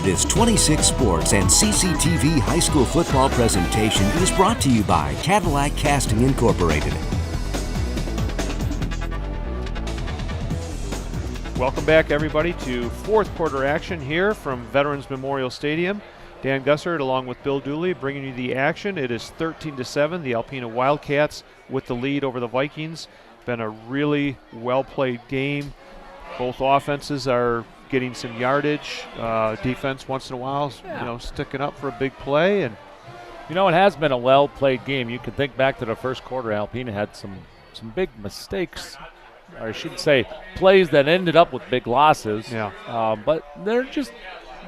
This 26 Sports and CCTV high school football presentation is brought to you by Cadillac Casting Incorporated. Welcome back, everybody, to fourth quarter action here from Veterans Memorial Stadium. Dan Gussert along with Bill Dooley bringing you the action. It is 13-7. The Alpena Wildcats with the lead over the Vikings. Been a really well-played game. Both offenses are getting some yardage. Defense once in a while, sticking up for a big play. And it has been a well-played game. You can think back to the first quarter. Alpena had some big mistakes, or I should say plays that ended up with big losses. Yeah. But they're just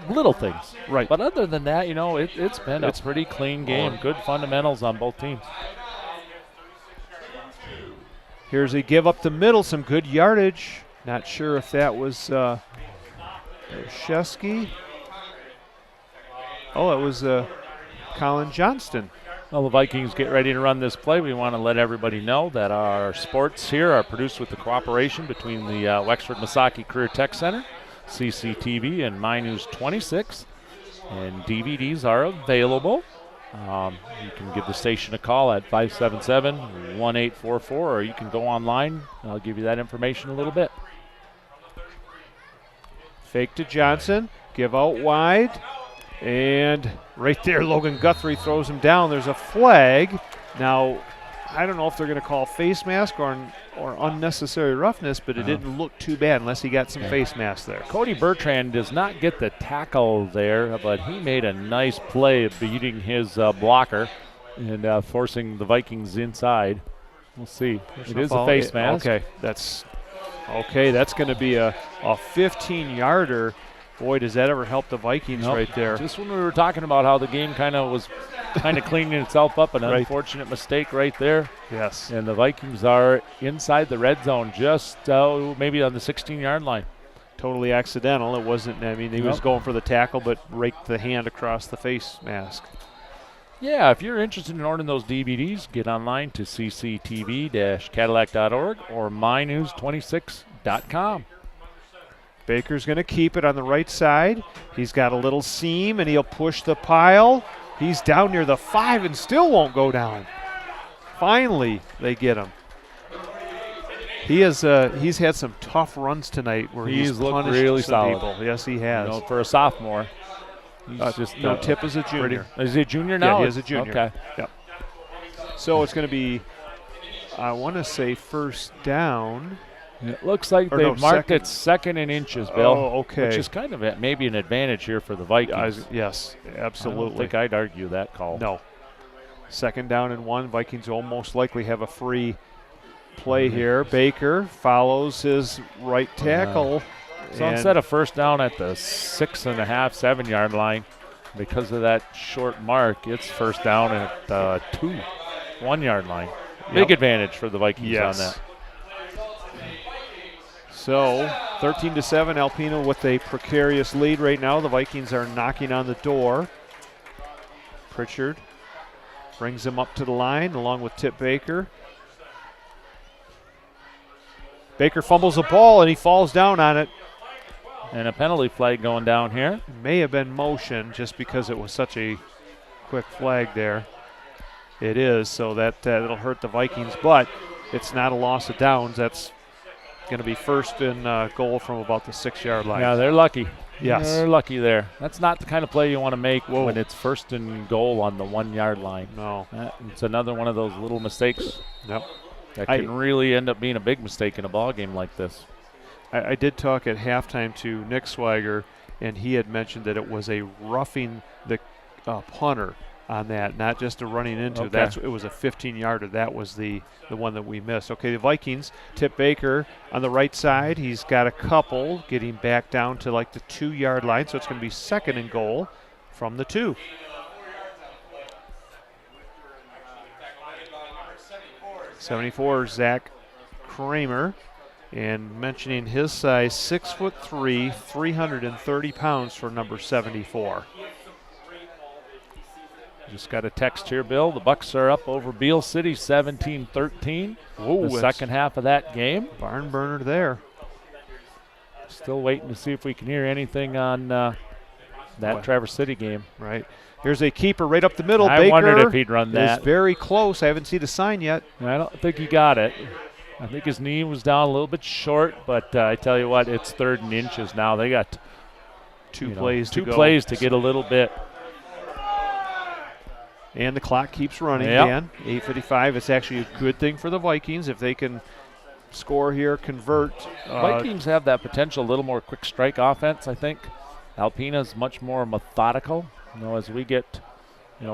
little things. Right. But other than that, it's been a pretty clean game. Good fundamentals on both teams. Here's a give up the middle, some good yardage. Not sure if that was Shesky. Oh, it was Colin Johnston. Well, the Vikings get ready to run this play. We want to let everybody know that our sports here are produced with the cooperation between the Wexford Misaki Career Tech Center, CCTV, and My News 26. And DVDs are available. You can give the station a call at 577-1844, or you can go online. I'll give you that information a little bit. Fake to Johnson, give out wide, and right there Logan Guthrie throws him down. There's a flag. Now, I don't know if they're going to call face mask or unnecessary roughness, but it didn't look too bad unless he got some face mask there. Cody Bertrand does not get the tackle there, but he made a nice play of beating his blocker and forcing the Vikings inside. We'll see. It is a face mask. Okay, that's going to be a 15-yarder. Boy, does that ever help the Vikings right there. Just when we were talking about how the game was cleaning itself up, an unfortunate mistake right there. Yes. And the Vikings are inside the red zone, just maybe on the 16-yard line. Totally accidental. It wasn't, he was going for the tackle, but raked the hand across the face mask. Yeah, if you're interested in ordering those DVDs, get online to cctv-cadillac.org or mynews26.com. Baker's going to keep it on the right side. He's got a little seam, and he'll push the pile. He's down near the 5 and still won't go down. Finally, they get him. He's had some tough runs tonight where he's looked punished really some solid. people. Yes, he has. For a sophomore. Tip is a junior. Is he a junior now? Yeah, he is a junior. Okay. Yep. So it's going to be, I want to say, first down. It looks like they've marked it second in inches, Bill. Oh, okay. Which is kind of maybe an advantage here for the Vikings. Yes, absolutely. I don't think I'd argue that call. No. Second down and 1. Vikings will most likely have a free play here. Baker follows his right tackle. So instead of first down at the 6.5, 7-yard line, because of that short mark, it's first down at the 2, 1-yard line. Big advantage for the Vikings on that. So 13-7, Alpena with a precarious lead right now. The Vikings are knocking on the door. Pritchard brings him up to the line along with Tip Baker. Baker fumbles the ball and he falls down on it. And a penalty flag going down here. It may have been motion just because it was such a quick flag there. It is, so that'll hurt the Vikings, but it's not a loss of downs. That's going to be first and goal from about the 6-yard line. Yeah, they're lucky. Yes. They're lucky there. That's not the kind of play you want to make when it's first and goal on the 1-yard line. No. It's another one of those little mistakes. Yep. That can really end up being a big mistake in a ball game like this. I did talk at halftime to Nick Swagger, and he had mentioned that it was a roughing the punter on that, not just a running into. Okay. It was a 15-yarder. That was the one that we missed. Okay, the Vikings, Tip Baker on the right side. He's got a couple getting back down to like the 2-yard line, so it's going to be second and goal from the 2. '74, Zach Kramer. And mentioning his size, 6'3", 330 pounds for number 74. Just got a text here, Bill. The Bucks are up over Beal City 17-13. The second half of that game. Barn burner there. Still waiting to see if we can hear anything on that Traverse City game. Right. Here's a keeper right up the middle. I Baker wondered if he'd run that. Is very close. I haven't seen a sign yet. I don't think he got it. I think his knee was down a little bit short, but I tell you what, it's 3rd and inches now. They got two plays to go. 2 plays to get a little bit. And the clock keeps running, Yep. Dan. 8:55. It's actually a good thing for the Vikings if they can score here, convert. Vikings have that potential, a little more quick strike offense, I think. Alpena's much more methodical. As we get,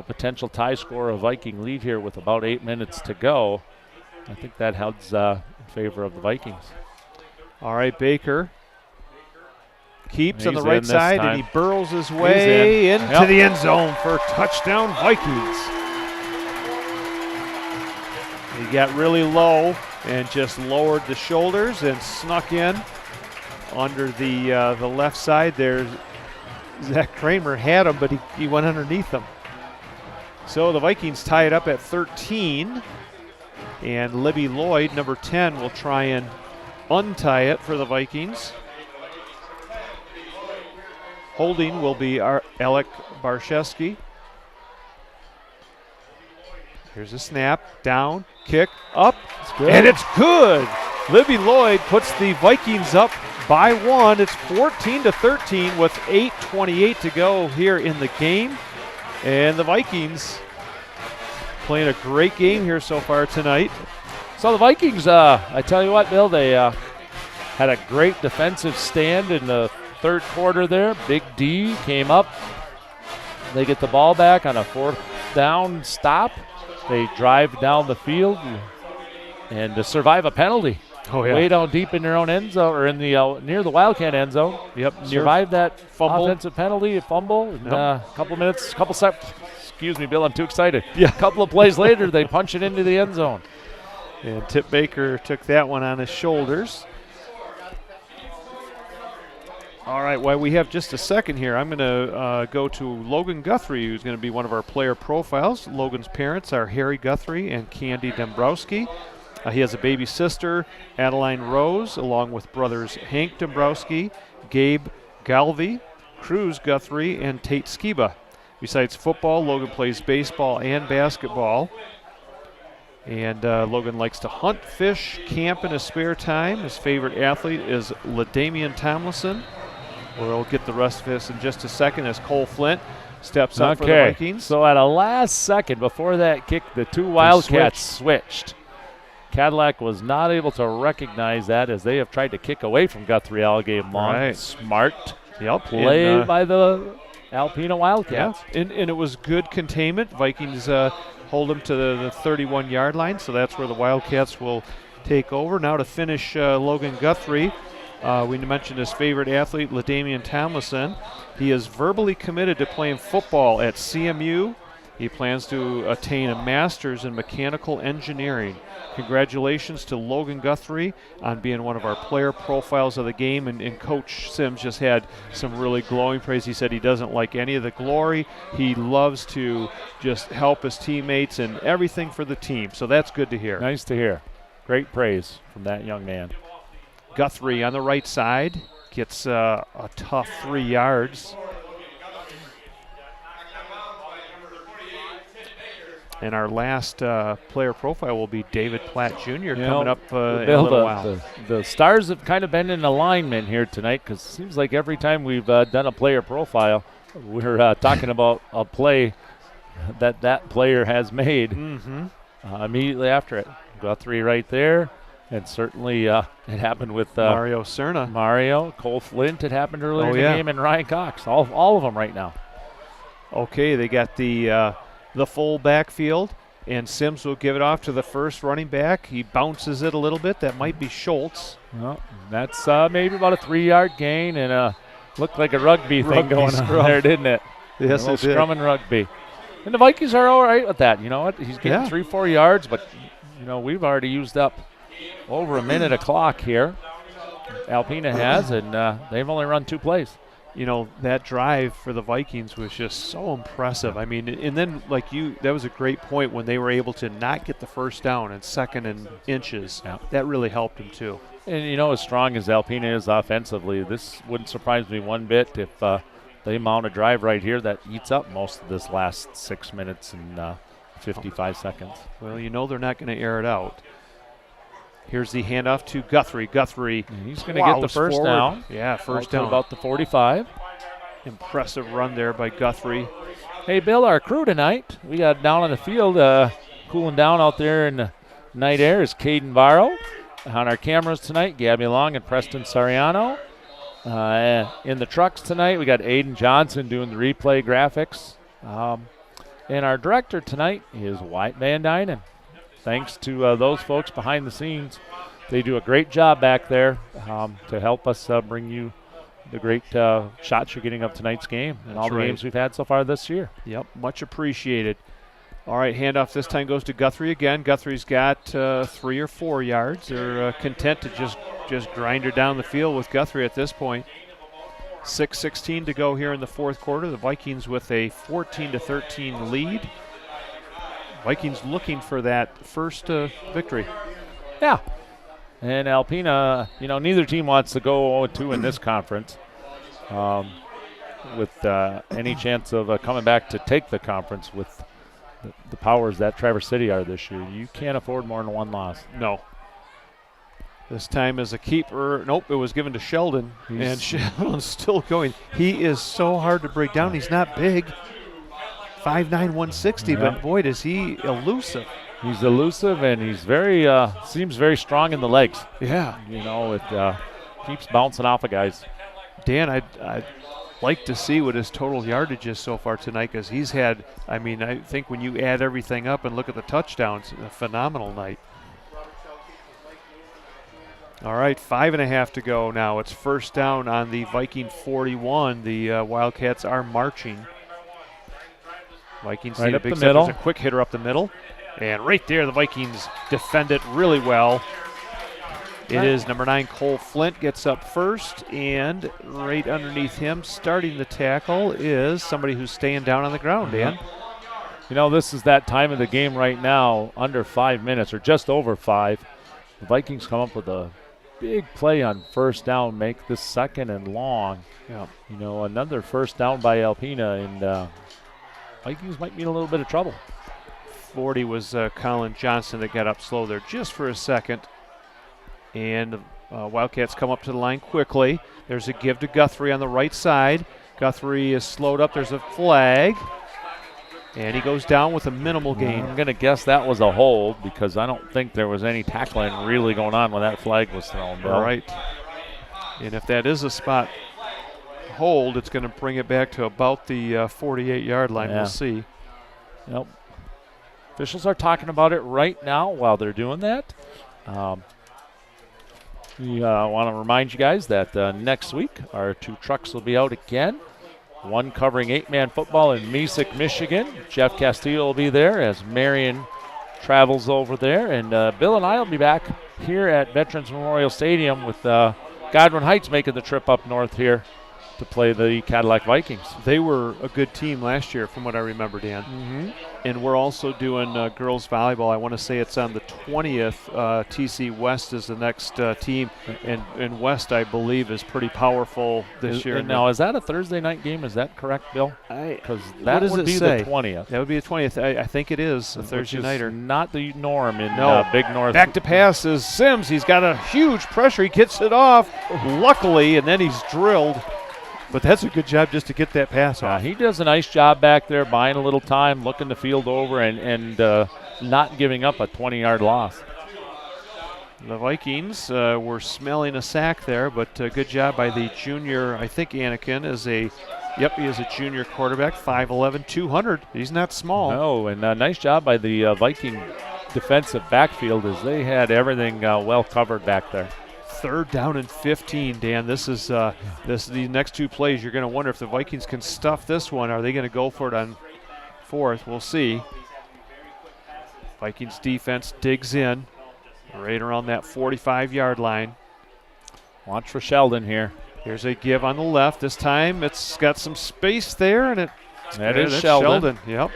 potential tie score, a Viking lead here with about 8 minutes to go, I think that heads in favor of the Vikings. All right, Baker keeps on the He's right in this side, time. and he burrows his way into Yep. the end zone for touchdown Vikings. He got really low and just lowered the shoulders and snuck in under the left side there. Zach Kramer had him, but he went underneath him. So the Vikings tie it up at 13, and Libby Lloyd, number 10, will try and untie it for the Vikings. Holding will be Alec Barszewski. Here's a snap, down, kick, up, and it's good. Libby Lloyd puts the Vikings up by 1. It's 14-13 with 8:28 to go here in the game. And the Vikings playing a great game here so far tonight. So the Vikings, I tell you what, Bill, they had a great defensive stand in the 3rd quarter there. Big D came up. They get the ball back on a 4th down stop. They drive down the field and to survive a penalty. Oh, yeah. Way down deep in their own end zone, or in the near the Wildcat end zone. Yep. Survive that fumble. offensive penalty, a fumble. And, Yep. couple minutes, excuse me, Bill, I'm too excited. Yeah. A couple of plays later, they punch it into the end zone. And Tip Baker took that one on his shoulders. All right, well, we have just a second here. I'm going to go to Logan Guthrie, who's going to be one of our player profiles. Logan's parents are Harry Guthrie and Candy Dombrowski. He has a baby sister, Adeline Rose, along with brothers Hank Dombrowski, Gabe Galvey, Cruz Guthrie, and Tate Skiba. Besides football, Logan plays baseball and basketball. And Logan likes to hunt, fish, camp in his spare time. His favorite athlete is LaDamian Tomlinson. We'll get the rest of this in just a second as Cole Flint steps up for the Vikings. So at a last second before that kick, the 2 Wildcats switched. Cadillac was not able to recognize that as they have tried to kick away from Guthrie all game long. Right. Smart Yep. play by the Alpena Wildcats. Yeah, and it was good containment. Vikings hold them to the 31-yard line, so that's where the Wildcats will take over. Now to finish Logan Guthrie, we mentioned his favorite athlete, LaDamian Tomlinson. He is verbally committed to playing football at CMU. He plans to attain a master's in mechanical engineering. Congratulations to Logan Guthrie on being one of our player profiles of the game. And Coach Sims just had some really glowing praise. He said he doesn't like any of the glory. He loves to just help his teammates and everything for the team. So that's good to hear. Nice to hear. Great praise from that young man. Guthrie on the right side gets a tough 3 yards. And our last player profile will be David Platt Jr. coming up in a little while. The stars have kind of been in alignment here tonight because it seems like every time we've done a player profile, we're talking about a play that player has made immediately after it. Guthrie right there. And certainly it happened with Mario Cerna. Mario, Cole Flint. It happened earlier in the game, and Ryan Cox. All of them right now. Okay, they got the full backfield, and Sims will give it off to the first running back. He bounces it a little bit. That might be Schultz. Well, that's maybe about a 3-yard gain, and looked like a rugby thing going on there, didn't it? Yes, it did. Scrum and rugby. And the Vikings are all right with that. You know what? He's getting 3-4 yards, but we've already used up over a minute of clock here. Alpena has, and they've only run 2 plays. That drive for the Vikings was just so impressive. I mean, and then that was a great point when they were able to not get the first down and 2nd and inches. Yeah. That really helped them too. And as strong as Alpena is offensively, this wouldn't surprise me one bit if they mount a drive right here that eats up most of this last 6 minutes and 55 seconds. Well, you know they're not going to air it out. Here's the handoff to Guthrie. Guthrie, and he's going to get the first forward. down. Yeah, first down. About the 45. Impressive run there by Guthrie. Hey, Bill, our crew tonight, we got down on the field, cooling down out there in the night air is Caden Varro. On our cameras tonight, Gabby Long and Preston Sariano. In the trucks tonight, we got Aiden Johnson doing the replay graphics. And our director tonight is Wyatt Van Dynen. Thanks to those folks behind the scenes. They do a great job back there to help us bring you the great shots you're getting of tonight's game and all the games we've had so far this year. Yep, much appreciated. All right, handoff this time goes to Guthrie again. Guthrie's got 3 or 4 yards. They're content to just grind her down the field with Guthrie at this point. 6:16 to go here in the fourth quarter. The Vikings with a 14-13 lead. Vikings looking for that first victory. Yeah. And Alpena, neither team wants to go 0-2 in this conference with any chance of coming back to take the conference with the powers that Traverse City are this year. You can't afford more than one loss. No. This time as a keeper. Nope, it was given to Sheldon. And Sheldon's still going. He is so hard to break down. He's not big. 5'9", 160, but boy, is he elusive. He's elusive, and he's very seems very strong in the legs. Yeah. It keeps bouncing off of guys. Dan, I'd like to see what his total yardage is so far tonight, because he's had, I think when you add everything up and look at the touchdowns, a phenomenal night. All right, 5.5 to go now. It's first down on the Viking 41. The Wildcats are marching. Vikings need a big step. There's a quick hitter up the middle. And right there, the Vikings defend it really well. It is number 9, Cole Flint, gets up first. And right underneath him, starting the tackle, is somebody who's staying down on the ground, Dan. This is that time of the game right now, under 5 minutes, or just over 5. The Vikings come up with a big play on first down, make this second and long. Yeah. Another first down by Alpena, and Vikings might be in a little bit of trouble. 40 was Colin Johnson that got up slow there just for a second. And Wildcats come up to the line quickly. There's a give to Guthrie on the right side. Guthrie is slowed up. There's a flag. And he goes down with a minimal gain. I'm going to guess that was a hold, because I don't think there was any tackling really going on when that flag was thrown. All right. And if that is a spot hold, it's going to bring it back to about the 48-yard line. We'll see. Yep. Officials are talking about it right now while they're doing that. We want to remind you guys that next week our 2 trucks will be out again. One covering 8-man football in Mesick, Michigan. Jeff Castillo will be there as Marion travels over there. And Bill and I will be back here at Veterans Memorial Stadium with Godwin Heights making the trip up north here to play the Cadillac Vikings. They were a good team last year from what I remember, Dan. Mm-hmm. And we're also doing girls volleyball. I want to say it's on the 20th. TC West is the next team. And West, I believe, is pretty powerful this year. Now, is that a Thursday night game? Is that correct, Bill? Because that would be the 20th. That would be the 20th. I think it is a Thursday nighter. Not the norm in Big North. Back to pass is Sims. He's got a huge pressure. He gets it off, luckily, and then he's drilled. But that's a good job just to get that pass off. He does a nice job back there, buying a little time, looking the field over, and not giving up a 20-yard loss. The Vikings were smelling a sack there, but good job by the junior. I think Anakin is he is a junior quarterback, 5'11", 200. He's not small. No, and nice job by the Viking defensive backfield, as they had everything well covered back there. 3rd down and 15, Dan. This is the next 2 plays. You're going to wonder if the Vikings can stuff this one. Are they going to go for it on 4th? We'll see. Vikings defense digs in right around that 45-yard line. Watch for Sheldon here. Here's a give on the left. This time it's got some space there, and that is Sheldon. Yep.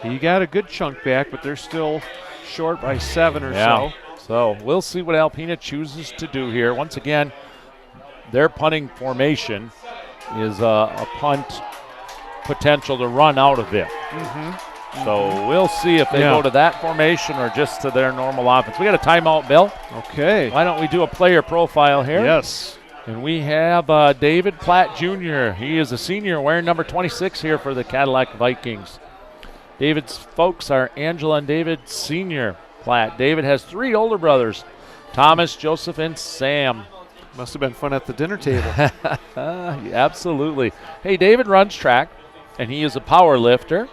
He got a good chunk back, but they're still short by 7 or so. So we'll see what Alpena chooses to do here. Once again, their punting formation is a punt potential to run out of it. So we'll see if they go to that formation or just to their normal offense. We got a timeout, Bill. Okay. Why don't we do a player profile here? Yes. And we have David Platt Jr. He is a senior wearing number 26 here for the Cadillac Vikings. David's folks are Angela and David Sr. Platt. David has 3 older brothers, Thomas, Joseph, and Sam. Must have been fun at the dinner table. Absolutely. Hey, David runs track, and he is a power lifter,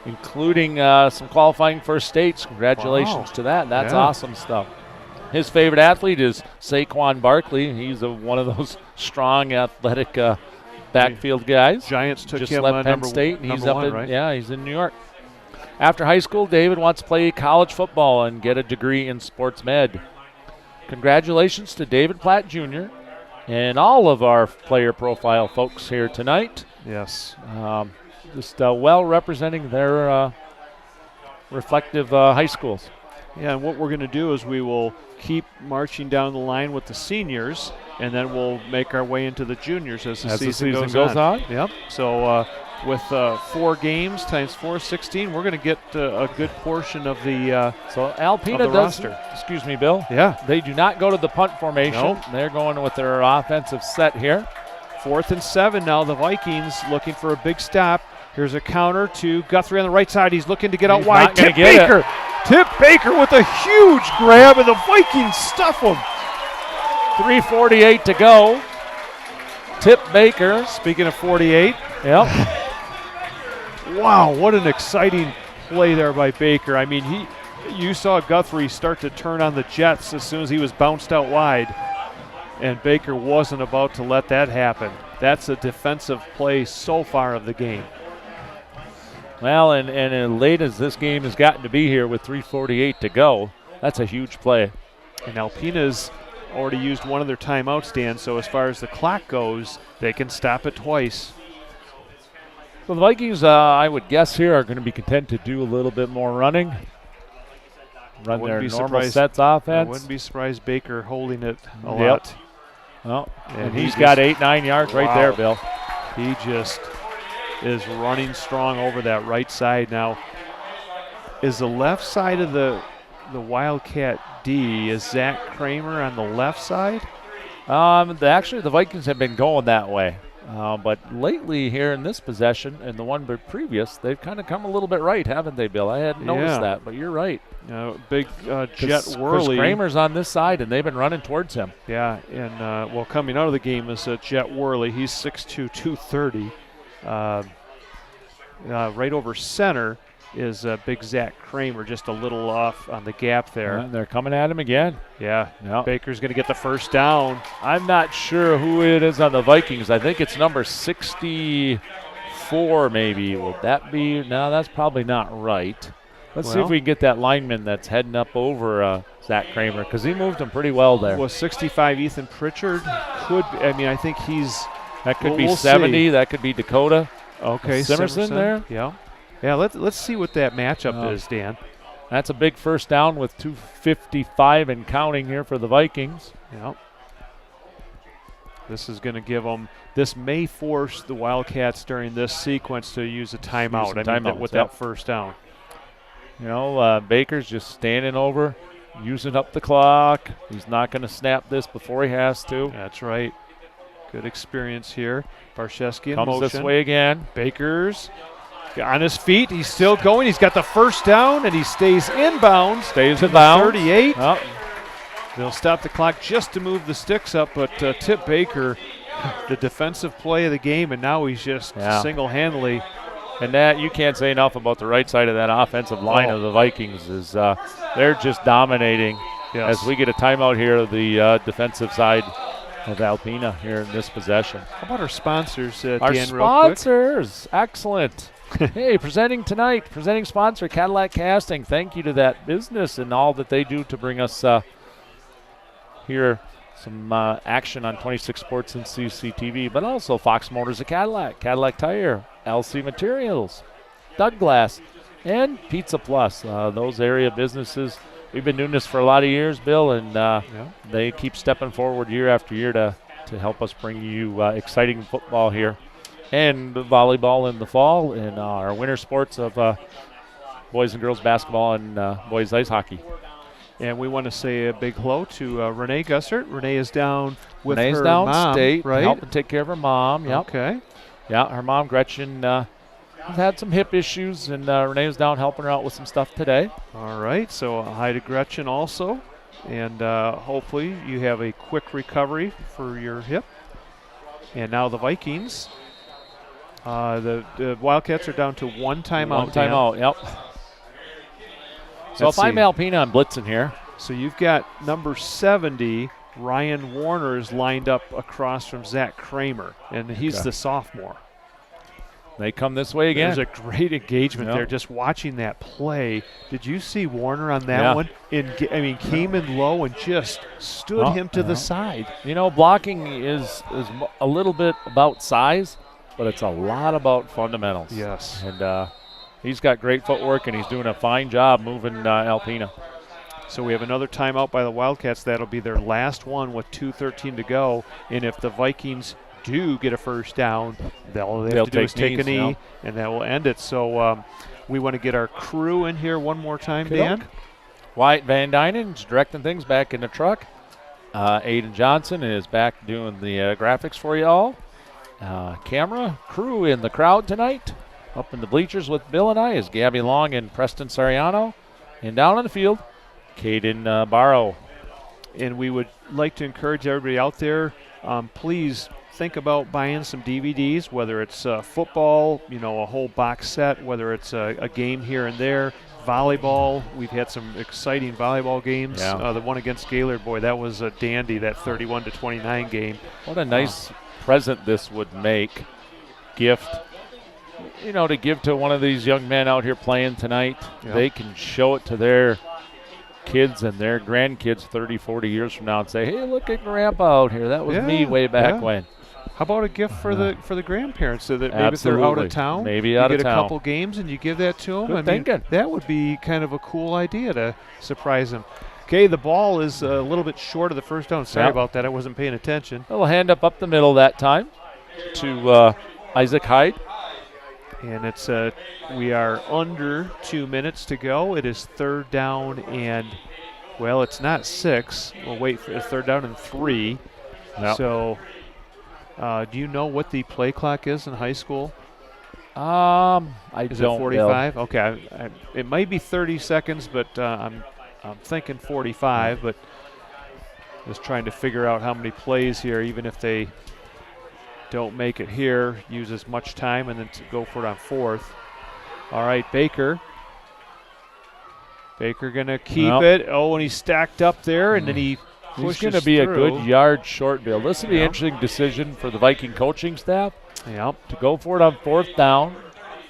including some qualifying for states. Congratulations to that. That's awesome stuff. His favorite athlete is Saquon Barkley. He's one of those strong, athletic backfield guys. Giants took just him left Penn number State, and he's number up one, in right? yeah, he's in New York. After high school, David wants to play college football and get a degree in sports med. Congratulations to David Platt Jr. and all of our player profile folks here tonight. Yes. Just well representing their reflective high schools. Yeah, and what we're going to do is we will keep marching down the line with the seniors, and then we'll make our way into the juniors as the season goes on. Yep. So with 4 games times 4, 16, we're going to get a good portion of the so Alpena of the roster. Excuse me, Bill. Yeah. They do not go to the punt formation. Nope. They're going with their offensive set here. 4th and 7 now. The Vikings looking for a big stop. Here's a counter to Guthrie on the right side. He's looking to get out wide. Tip Baker. Tip Baker with a huge grab, and the Vikings stuff him. 3:48 to go. Tip Baker. Speaking of 48. Yep. Wow, what an exciting play there by Baker. I mean, you saw Guthrie start to turn on the Jets as soon as he was bounced out wide, and Baker wasn't about to let that happen. That's a defensive play so far of the game. Well, and as late as this game has gotten to be here with 3:48 to go, that's a huge play. And Alpena's already used one of their timeouts, Dan, so as far as the clock goes, they can stop it twice. So the Vikings, I would guess here, are going to be content to do a little bit more running. Run their normal sets offense. I wouldn't be surprised Baker holding it a lot. Well, and he's got 8-9 yards right there, Bill. He just is running strong over that right side. Now, is the left side of the Wildcat D, is Zach Kramer on the left side? Actually, the Vikings have been going that way. But lately here in this possession and the one previous, they've kind of come a little bit right, haven't they, Bill? I hadn't noticed that, but you're right. Big Jet Worley. Kramer's on this side, and they've been running towards him. Yeah, and coming out of the game is Jet Worley. He's 6'2", 230. Right over center is big Zach Kramer, just a little off on the gap there. And they're coming at him again. Yeah, yep. Baker's going to get the first down. I'm not sure who it is on the Vikings. I think it's number 64 maybe. Would that be? No, that's probably not right. Let's see if we can get that lineman that's heading up over Zach Kramer, because he moved him pretty well there. Well, 65 Ethan Pritchard could be, I mean, I think he's. That could be 70. See. That could be Dakota. Okay, Simerson there. Yeah. Yeah, let's see what that matchup is, Dan. That's a big first down with 2:55 and counting here for the Vikings. Yep. This is going to give them. This may force the Wildcats during this sequence to use a timeout. With that first down. You know, Baker's just standing over, using up the clock. He's not going to snap this before he has to. That's right. Good experience here. Barshevsky in comes motion. This way again. Baker's on his feet. He's still going. He's got the first down, and he stays inbounds. Stays inbounds. 38. Oh. They'll stop the clock just to move the sticks up, but Tip Baker, the defensive play of the game, and now he's just single-handedly. And that, you can't say enough about the right side of that offensive line of the Vikings. Is they're just dominating. Yes. As we get a timeout here, the defensive side of Alpena here in this possession. How about our sponsors, Dan, our real quick? sponsors, excellent. Hey, presenting sponsor, Cadillac Casting. Thank you to that business and all that they do to bring us here some action on 26 Sports and CCTV, but also Fox Motors of Cadillac, Cadillac Tire, LC Materials, Douglas, and Pizza Plus. Those area businesses, we've been doing this for a lot of years, Bill, and they keep stepping forward year after year to to help us bring you exciting football here and volleyball in the fall and our winter sports of boys and girls basketball and boys ice hockey. And we want to say a big hello to Renee Gussert. Renee is down with Renee's her down mom, state, right? helping take care of her mom. Yep. Okay. Yeah, her mom, Gretchen, has had some hip issues, and Renee was down helping her out with some stuff today. All right, so hi to Gretchen also. And hopefully you have a quick recovery for your hip. And now the Vikings. The Wildcats are down to one timeout. One timeout, yep. So Let's if I'm see. Alpena, I'm blitzing here. So you've got number 70, Ryan Warner, is lined up across from Zach Kramer, and he's the sophomore. They come this way again. There's a great engagement there just watching that play. Did you see Warner on that one? Came in low and just stood him to the side. You know, blocking is a little bit about size, but it's a lot about fundamentals. Yes. And he's got great footwork, and he's doing a fine job moving Alpena. So we have another timeout by the Wildcats. That'll be their last one with 2:13 to go. And if the Vikings do get a first down, all they have to do is take a knee, and that will end it. So we want to get our crew in here one more time, Dan. Wyatt Van Dynen's directing things back in the truck. Aiden Johnson is back doing the graphics for you all. Camera crew in the crowd tonight. Up in the bleachers with Bill and I is Gabby Long and Preston Sariano. And down on the field, Caden Barrow. And we would like to encourage everybody out there, please think about buying some DVDs, whether it's football, a whole box set, whether it's a game here and there, volleyball. We've had some exciting volleyball games. Yeah. The one against Gaylord, boy, that was a dandy, that 31-29 game. What a nice present this would make, gift, to give to one of these young men out here playing tonight. Yeah. They can show it to their kids and their grandkids 30, 40 years from now and say, hey, look at Grandpa out here. That was me way back when. How about a gift for the grandparents so that maybe Absolutely. if they're out of town, maybe you out of get town. a couple games and you give that to them? Good thinking. That would be kind of a cool idea to surprise them. Okay, the ball is a little bit short of the first down. Sorry about that. I wasn't paying attention. A little hand up the middle that time to Isaac Hyde. And it's we are under 2 minutes to go. It is third down and, well, it's not 6. We'll wait for third down and 3. Yep. So do you know what the play clock is in high school? I Is don't. it 45? Bill. Okay, it might be 30 seconds, but I'm thinking 45. But just trying to figure out how many plays here, even if they don't make it here, use as much time and then to go for it on fourth. All right, Baker gonna keep it. Oh, and he's stacked up there, and then he pushes He's going to be through. a good yard short, Bill. This will be an interesting decision for the Viking coaching staff to go for it on fourth down.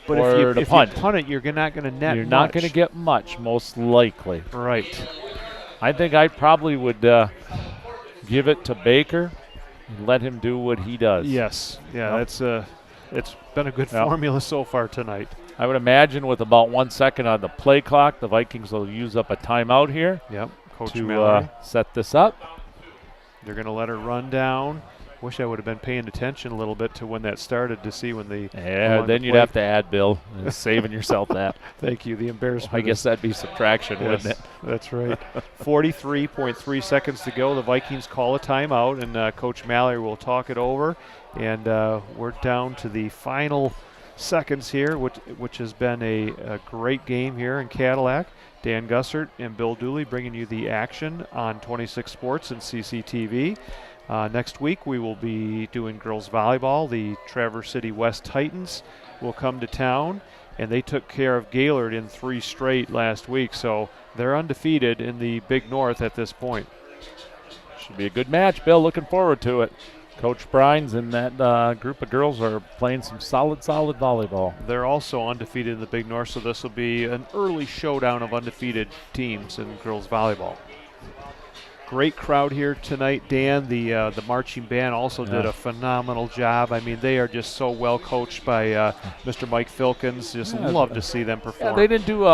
But or if you punt it, you're not going to net You're much. not going to get much, most likely. Right. I think I probably would give it to Baker and let him do what he does. Yes. Yeah, that's it's been a good formula so far tonight. I would imagine with about 1 second on the play clock, the Vikings will use up a timeout here. Yep. Coach to set this up. They're going to let her run down. Wish I would have been paying attention a little bit to when that started to see when the then you'd have to add, Bill, saving yourself that. Thank you. The embarrassment. I guess that'd be subtraction, wouldn't it? That's right. 43.3 seconds to go. The Vikings call a timeout, and Coach Mallory will talk it over. And we're down to the final seconds here, which has been a great game here in Cadillac. Dan Gussert and Bill Dooley bringing you the action on 26 Sports and CCTV. Next week we will be doing girls volleyball. The Traverse City West Titans will come to town, and they took care of Gaylord in 3 straight last week, so they're undefeated in the Big North at this point. Should be a good match, Bill. Looking forward to it. Coach Brines and that group of girls are playing some solid volleyball. They're also undefeated in the Big North, so this will be an early showdown of undefeated teams in girls volleyball. Great crowd here tonight, Dan. The marching band also did a phenomenal job. I mean, they are just so well coached by Mr. Mike Filkins. Just love to see them perform. Yeah, they didn't do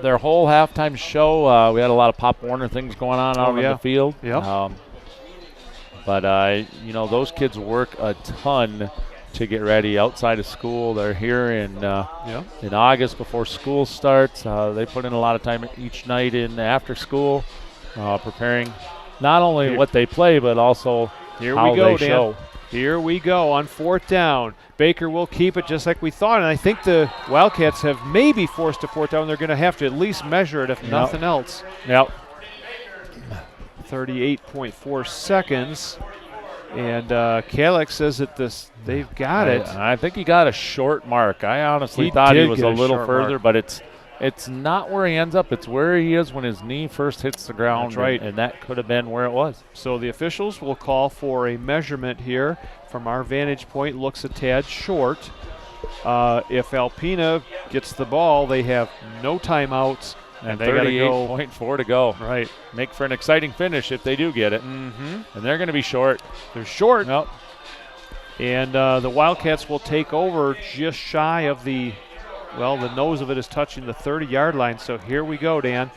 their whole halftime show. We had a lot of Pop Warner things going on out on the field. Yep. But, those kids work a ton to get ready outside of school. They're here in August before school starts. They put in a lot of time each night in after school, preparing not only what they play, but also how they show. Here we go on 4th down. Baker will keep it just like we thought, and I think the Wildcats have maybe forced a 4th down. They're going to have to at least measure it, if nothing else. Yep. 38.4 seconds. And Cadillac says that they've got it. I think he got a short mark. I honestly thought he was a little further, but it's not where he ends up. It's where he is when his knee first hits the ground. That's right. And that could have been where it was. So the officials will call for a measurement here. From our vantage point, looks a tad short. If Alpena gets the ball, they have no timeouts. And they got 38.4 to go. Right. Make for an exciting finish if they do get it. Mm-hmm. And they're going to be short. They're short. Yep. And the Wildcats will take over just shy of the nose of it is touching the 30-yard line. So here we go, Dan.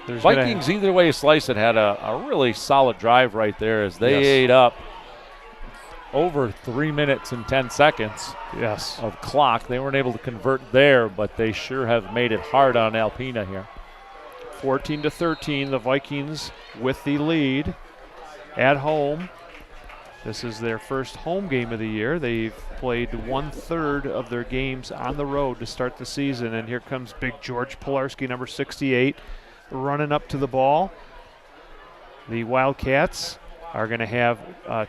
Vikings, either way you slice it, had a really solid drive right there as they ate up over 3 minutes and 10 seconds of clock. They weren't able to convert there, but they sure have made it hard on Alpena here. 14-13, the Vikings with the lead at home. This is their first home game of the year. They've played 1/3 of their games on the road to start the season, and here comes big George Pilarski, number 68, running up to the ball. The Wildcats are going to have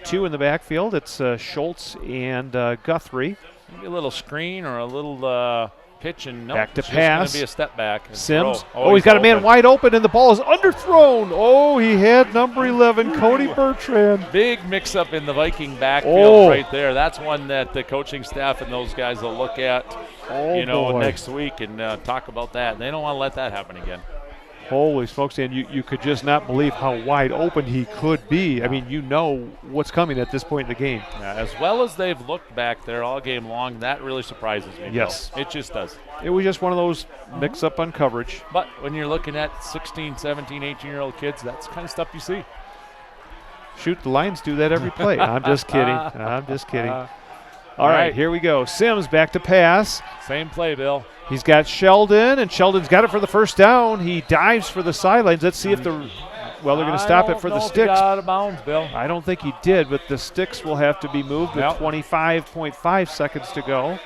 2 in the backfield. It's Schultz and Guthrie. Maybe a little screen or a little pitch, and back to it's pass. Going to be a step back. Sims. He's got a man wide open, and the ball is underthrown. Oh, he had number 11, Cody Bertrand. Big mix-up in the Viking backfield right there. That's one that the coaching staff and those guys will look at, next week and talk about that. They don't want to let that happen again. Holy smokes, Dan, you could just not believe how wide open he could be. I mean, what's coming at this point in the game. Yeah, as well as they've looked back there all game long, that really surprises me. Yes. Bill. It just does. It was just one of those mix-up on coverage. But when you're looking at 16, 17, 18-year-old kids, that's the kind of stuff you see. Shoot, the Lions do that every play. I'm just kidding. All right, here we go. Sims back to pass. Same play, Bill. He's got Sheldon, and Sheldon's got it for the first down. He dives for the sidelines. Let's see if they're going to stop it for the sticks. He got out of bounds, Bill. I don't think he did, but the sticks will have to be moved with 25.5 seconds to go.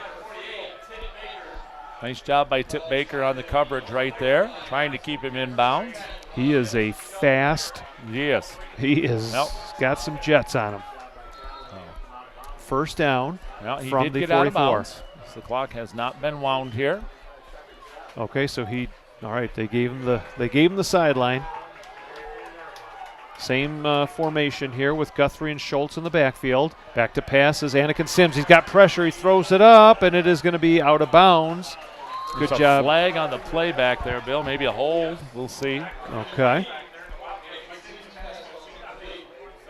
Nice job by Tip Baker on the coverage right there, trying to keep him in bounds. He is a fast. Yes. He is got some jets on him. First down from did the get 44. Out of bounds. The clock has not been wound here. Okay, so they gave him the sideline. Same formation here with Guthrie and Schultz in the backfield. Back to pass is Anakin Sims. He's got pressure. He throws it up, and it is going to be out of bounds. Good job. Flag on the play back there, Bill. Maybe a hold. We'll see. Okay.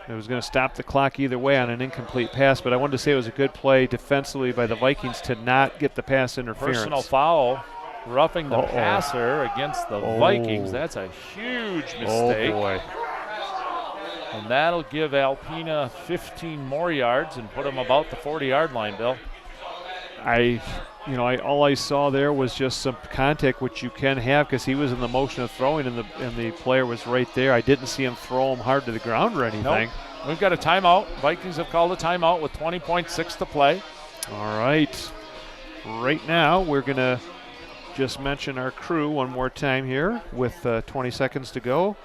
It was going to stop the clock either way on an incomplete pass, but I wanted to say it was a good play defensively by the Vikings to not get the pass interference. Personal foul, roughing the passer against the Vikings. That's a huge mistake. Oh, boy. And that'll give Alpena 15 more yards and put them about the 40-yard line, Bill. All I saw there was just some contact, which you can have because he was in the motion of throwing and the player was right there. I didn't see him throw him hard to the ground or anything. Nope. We've got a timeout. Vikings have called a timeout with 20.6 to play. All right. Right now, we're going to just mention our crew one more time here with 20 seconds to go.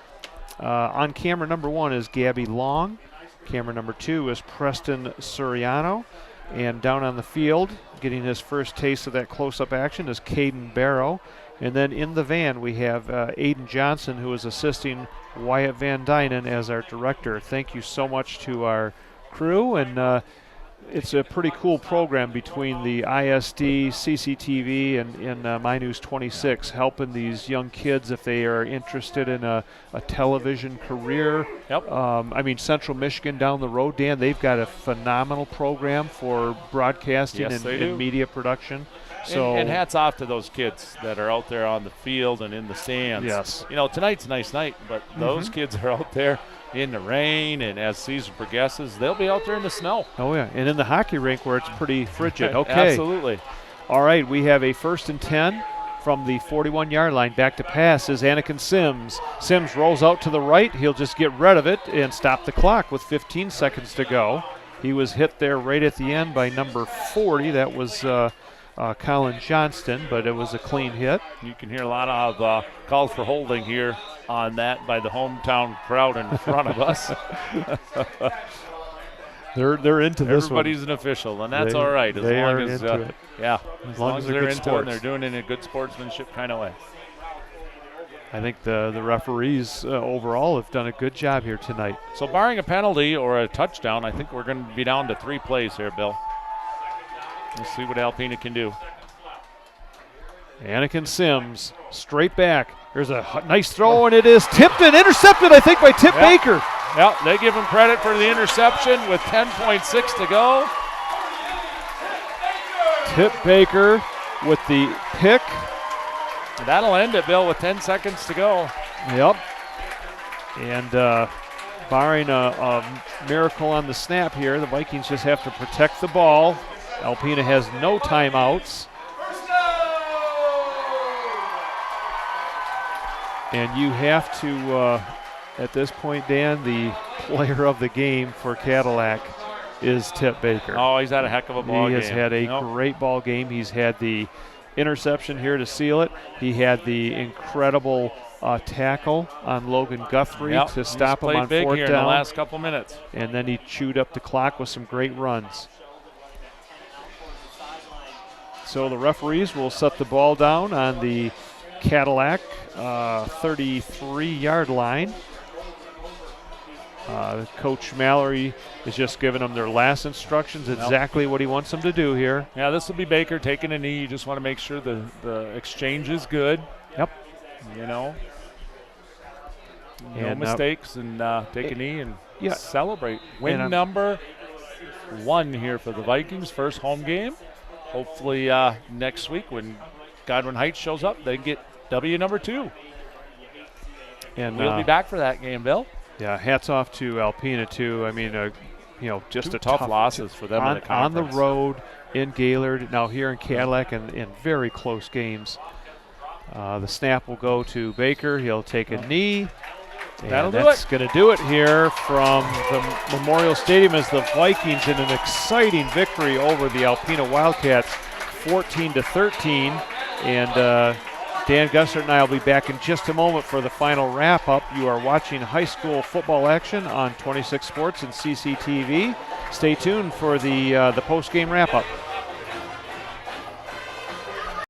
On camera number 1 is Gabby Long. Camera number 2 is Preston Suriano. And down on the field, getting his first taste of that close-up action, is Caden Barrow. And then in the van, we have Aiden Johnson, who is assisting Wyatt Van Dynen as our director. Thank you so much to our crew. And it's a pretty cool program between the ISD, CCTV, and My News 26, helping these young kids if they are interested in a television career. Yep. Central Michigan down the road, Dan, they've got a phenomenal program for broadcasting and media production. So and hats off to those kids that are out there on the field and in the stands. Yes. Tonight's a nice night, but those kids are out there, in the rain, and as season progresses, they'll be out there in the snow. Oh, yeah, and in the hockey rink where it's pretty frigid. Okay. Absolutely. All right, we have a 1st and 10 from the 41-yard line. Back to pass is Anakin Sims. Sims rolls out to the right. He'll just get rid of it and stop the clock with 15 seconds to go. He was hit there right at the end by number 40. That was Colin Johnston, but it was a clean hit. You can hear a lot of calls for holding here on that by the hometown crowd in front of us. They're into this one. Everybody's an official, and that's all right. As long as they're into it and they're doing it in a good sportsmanship kind of way. I think the referees overall have done a good job here tonight. So barring a penalty or a touchdown, I think we're going to be down to 3 plays here, Bill. We'll see what Alpena can do. Anakin Sims, straight back. There's a nice throw, and it is tipped and intercepted, I think, by Tip Baker. Yeah, they give him credit for the interception with 10.6 to go. Tip Baker with the pick. That'll end it, Bill, with 10 seconds to go. Yep. And barring a miracle on the snap here, the Vikings just have to protect the ball. Alpena has no timeouts. And you have to, at this point, Dan, the player of the game for Cadillac is Tip Baker. Oh, he's had a heck of a ball game. He has had a great ball game. He's had the interception here to seal it. He had the incredible tackle on Logan Guthrie to stop him on 4th down. In the last couple minutes. And then he chewed up the clock with some great runs. So the referees will set the ball down on the Cadillac 33-yard line. Coach Mallory is just giving them their last instructions, exactly what he wants them to do here. Yeah, this will be Baker taking a knee. You just want to make sure the exchange is good. Yep. You know, no mistakes, and take a knee and celebrate. Win number 1 here for the Vikings, first home game. Hopefully next week when Godwin Heights shows up, they get W number 2. And we'll be back for that game, Bill. Yeah, hats off to Alpena too. I mean, just Two a tough losses for them on the road in Gaylord. Now here in Cadillac, and in very close games. The snap will go to Baker. He'll take a knee. And that's going to do it here from the Memorial Stadium as the Vikings in an exciting victory over the Alpena Wildcats, 14-13. And Dan Gussert and I will be back in just a moment for the final wrap-up. You are watching high school football action on 26 Sports and CCTV. Stay tuned for the post-game wrap-up.